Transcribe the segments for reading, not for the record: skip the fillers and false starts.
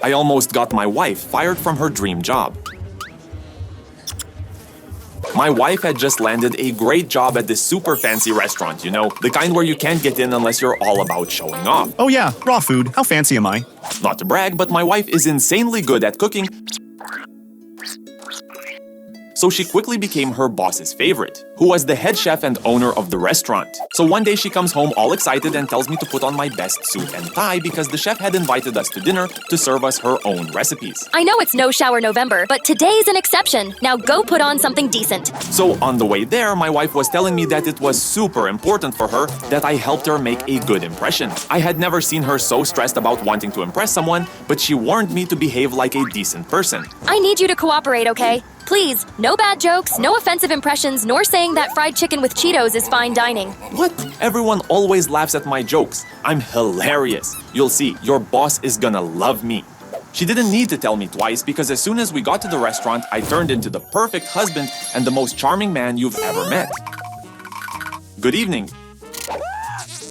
I almost got my wife fired from her dream job. My wife had just landed a great job at this super fancy restaurant, you know, the kind where you can't get in unless you're all about showing off. Oh yeah, raw food. How fancy am I? Not to brag, but my wife is insanely good at cooking, so she quickly became her boss's favorite, who was the head chef and owner of the restaurant. So one day she comes home all excited and tells me to put on my best suit and tie because the chef had invited us to dinner to serve us her own recipes. I know it's no shower November, but today's an exception. Now go put on something decent. So on the way there, my wife was telling me that it was super important for her that I helped her make a good impression. I had never seen her so stressed about wanting to impress someone, but she warned me to behave like a decent person. I need you to cooperate, okay? Please, no bad jokes, no offensive impressions, nor saying that fried chicken with Cheetos is fine dining. What? Everyone always laughs at my jokes. I'm hilarious. You'll see, your boss is gonna love me. She didn't need to tell me twice because as soon as we got to the restaurant, I turned into the perfect husband and the most charming man you've ever met. Good evening.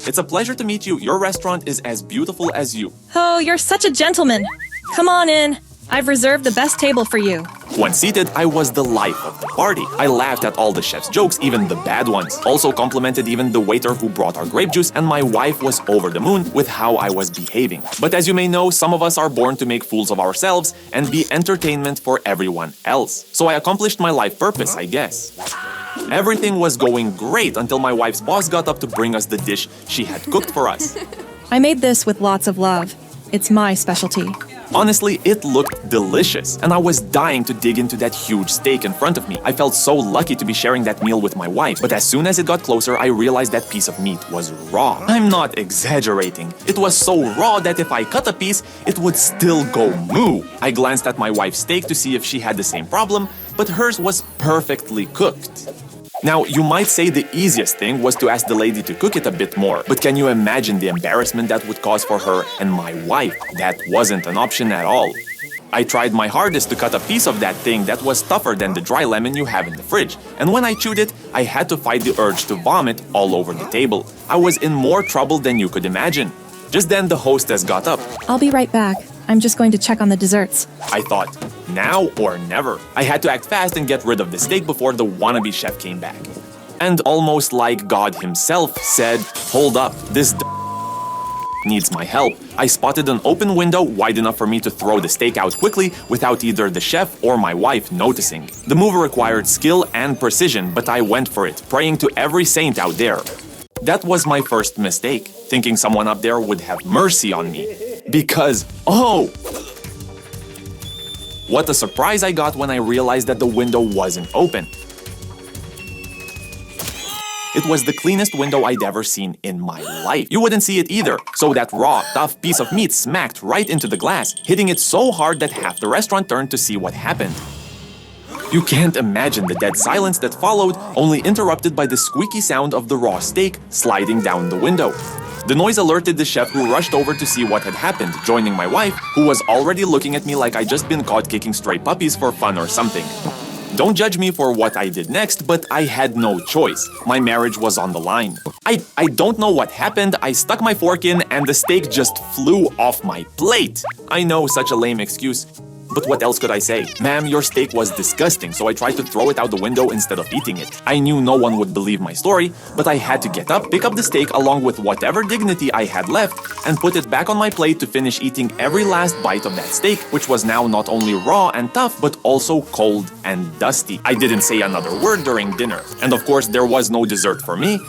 It's a pleasure to meet you. Your restaurant is as beautiful as you. Oh, you're such a gentleman. Come on in. I've reserved the best table for you. Once seated, I was the life of the party. I laughed at all the chef's jokes, even the bad ones. Also complimented even the waiter who brought our grape juice, and my wife was over the moon with how I was behaving. But as you may know, some of us are born to make fools of ourselves and be entertainment for everyone else. So I accomplished my life purpose, I guess. Everything was going great until my wife's boss got up to bring us the dish she had cooked for us. I made this with lots of love. It's my specialty. Honestly, it looked delicious, and I was dying to dig into that huge steak in front of me. I felt so lucky to be sharing that meal with my wife, but as soon as it got closer, I realized that piece of meat was raw. I'm not exaggerating. It was so raw that if I cut a piece, it would still go moo. I glanced at my wife's steak to see if she had the same problem, but hers was perfectly cooked. Now, you might say the easiest thing was to ask the lady to cook it a bit more, but can you imagine the embarrassment that would cause for her and my wife? That wasn't an option at all. I tried my hardest to cut a piece of that thing that was tougher than the dry lemon you have in the fridge, and when I chewed it, I had to fight the urge to vomit all over the table. I was in more trouble than you could imagine. Just then, the hostess got up. I'll be right back. I'm just going to check on the desserts. I thought, now or never. I had to act fast and get rid of the steak before the wannabe chef came back. And almost like God himself said, hold up, this needs my help. I spotted an open window wide enough for me to throw the steak out quickly without either the chef or my wife noticing. The move required skill and precision, but I went for it, praying to every saint out there. That was my first mistake, thinking someone up there would have mercy on me. Because, oh! What a surprise I got when I realized that the window wasn't open. It was the cleanest window I'd ever seen in my life. You wouldn't see it either, so that raw, tough piece of meat smacked right into the glass, hitting it so hard that half the restaurant turned to see what happened. You can't imagine the dead silence that followed, only interrupted by the squeaky sound of the raw steak sliding down the window. The noise alerted the chef, who rushed over to see what had happened, joining my wife, who was already looking at me like I'd just been caught kicking stray puppies for fun or something. Don't judge me for what I did next, but I had no choice. My marriage was on the line. I don't know what happened. I stuck my fork in and the steak just flew off my plate. I know, such a lame excuse. But what else could I say? Ma'am, your steak was disgusting, so I tried to throw it out the window instead of eating it. I knew no one would believe my story, but I had to get up, pick up the steak along with whatever dignity I had left, and put it back on my plate to finish eating every last bite of that steak, which was now not only raw and tough, but also cold and dusty. I didn't say another word during dinner. And of course, there was no dessert for me,